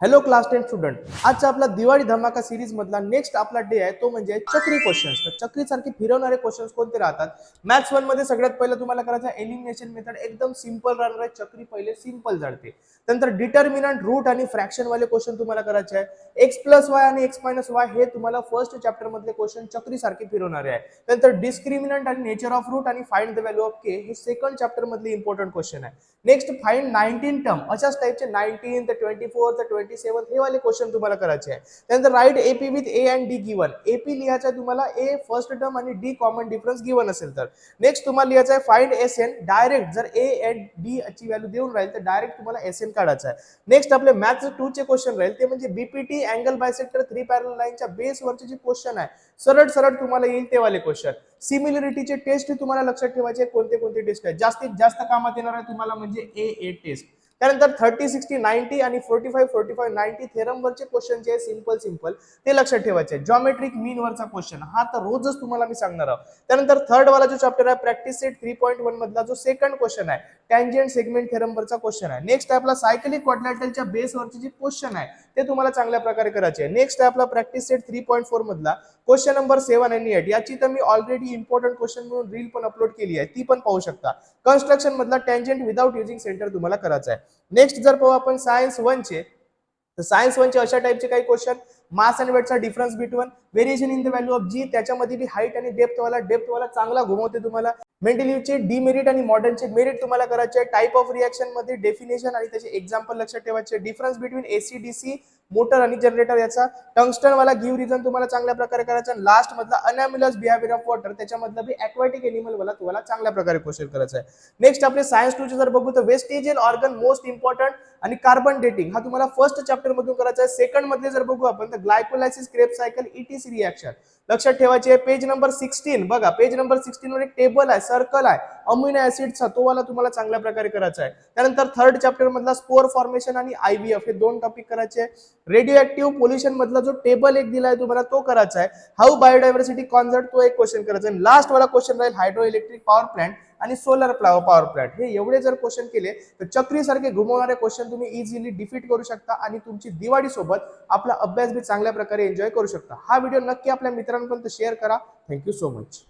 Hello class 10 student. आजचा आपला दिवाळी धमाका सिरीज मधला नेक्स्ट आपला डे आहे तो म्हणजे चक्री क्वेश्चन्स. तर चक्री सारखे फिरवणारे क्वेश्चन्स कोणते राहतात? मॅथ्स 1 मध्ये सगळ्यात पहिलं तुम्हाला करायचं आहे एलिमिनेशन मेथड. एकदम सिंपल राहणार आहे. चक्री पहिले सिंपल जाते. नंतर डिटर्मिनंट, रूट आणि फ्रॅक्शन वाले क्वेश्चन तुम्हाला करायचे आहे. एक्स प्लस वाय आणि एक्स मायनस वाय हे तुम्हाला फर्स्ट चॅप्टर मधले क्वेश्चन चक्री सारखे फिरवणारे आहे. नंतर डिस्क्रिमिनंट आणि नेचर ऑफ रूट आणि फाइंड द व्हॅल्यू ऑफ के हे सेकंड चॅप्टर मधले इम्पॉर्टंट क्वेश्चन आहे. नेक्स्ट फाइंड 19 टर्म, अशाच टाइपचे 19 ते 24 ते 27 हे वाले क्वेश्चन तुम्हाला करायचे आहे. त्यानंतर write AP with a and d given. AP लिहायचा आहे तुम्हाला ए फर्स्ट टर्म आणि डी कॉमन डिफरन्स गिवन असेल तर. नेक्स्ट तुम्हाला लिहायचं आहे फाइंड एस एन. डायरेक्ट जर ए अँड डी ची व्हॅल्यू देऊन राहील तर डायरेक्ट तुम्हाला एस एन काढायचा आहे. नेक्स्ट आपले मॅथ्स 2 चे क्वेश्चन राहील ते म्हणजे बीपीटी अँगल बायसेक्टर 3 पॅरलल लाईनच्या बेस वरचे जे क्वेश्चन आहे सरळ सरळ तुम्हाला येईल ते वाले क्वेश्चन. सिमिलरिटीचे टेस्ट तुम्हाला लक्षात ठेवायचे कोणते कोणते टेस्ट आहे. जास्तीत जास्त कामात येणार आहे तुम्हाला म्हणजे ए टेस्ट. त्यानंतर 30 60 90 आणि 45 45 90 थेरम वरचे क्वेश्चन जे सिंपल ते लक्षात ठेवायचे. जॉमेट्रिक मीन वरचा क्वेश्चन हा तर रोजच तुम्हाला मी सांगणार आहे. त्यानंतर थर्ड वाला जो चॅप्टर आहे प्रॅक्टिस सेट 3.1 मधला जो सेकंड क्वेश्चन आहे टँजेंट सेगमेंट थेरम वरचा क्वेश्चन आहे. नेक्स्ट आहे आपला सायकलिक क्वाड्रिलॅटरलच्या बेस वरचे जे क्वेश्चन आहे ते तुम्हाला चांगल्या प्रकारे करायचे आहे. नेक्स्ट आहे आपला प्रॅक्टिस सेट 3.4 मधला क्वेश्चन नंबर 7 आणि 8 याची तर मी ऑलरेडी इम्पॉर्टंट क्वेश्चन म्हणून रील पण अपलोड केली आहे, ती पण पाहू शकता. कन्स्ट्रक्शन मधला टँजेंट विदाउट युजिंग सेंटर तुम्हाला करायचा आहे. नेक्स्ट जर पाहू आपण सायन्स 1 चे, तर सायन्स 1 चे अशा टाइपचे काही क्वेश्चन. मास अँड वेटचा difference between, variation in the value of G, त्याच्यामध्ये बी हाईट आणि डेप्थ वाला चांगला घुमवते तुम्हाला. मेंटेलिव्हचे डिमेरिट आणि मॉडर्नचे मेरिट तुम्हाला करायचे आहे. टाइप ऑफ रिएक्शन मध्ये डेफिनेशन आणि त्याचे एक्झाम्पल लक्षात ठेवायचे. Difference between AC DC motor आणि जनरेटर याचा. टंगस्टन वाला गिव्ह रिझन तुम्हाला चांगल्या प्रकारे करायचा. लास्ट मधला अनॅम्युलस बिहेवियर ऑफ वॉटर त्याच्यामधला बी ॲक्वाटिक एनिमल वाला तुम्हाला चांगल्या प्रकारे क्वेश्चन करायचा आहे. नेक्स्ट आपले सायन्स 2 चे जर बघू तर वेस्टेजियल ऑर्गन मोस्ट इम्पॉर्टंट आणि कार्बन डेटिंग हा तुम्हाला फर्स्ट चॅप्टर मधून करायचा आहे. सेकंड मध्ये जर बघू आपण तर glycolysis Krebs cycle etc reaction लक्षात ठेवायची आहे. पेज नंबर 16 बघा, पेज नंबर 16 वर एक टेबल आहे, सर्कल आहे अमिनो ऍसिडचा, तो वाला तुम्हाला चांगल्या प्रकारे करायचा आहे. त्यानंतर थर्ड चॅप्टर मधला स्पोर फॉर्मेशन आणि आयव्हीएफ हे दोन टॉपिक करायचे. रेडिओ ऍक्टिव्ह पोल्युशन मधला जो टेबल एक दिलाय तुम्हाला तो करायचा आहे. हाऊ बायोडायव्हर्सिटी कॉन्झर्ट तो एक क्वेश्चन करायचा आहे. लास्ट वाला क्वेश्चन राहील हायड्रो इलेक्ट्रिक पॉवर प्लांट आणि सोलर पॉवर प्लांट. हे एवढे जर क्वेश्चन केले तर चक्री सारखे घुमवणारे क्वेश्चन तुम्ही इझिली डिफीट करू शकता आणि तुमची दिवाळी सोबत आपला अभ्यास बी चांगल्या प्रकारे एन्जॉय करू शकता. हा व्हिडिओ नक्की आपल्या मित्रांपर्यंत शेअर करा. Thank you so much.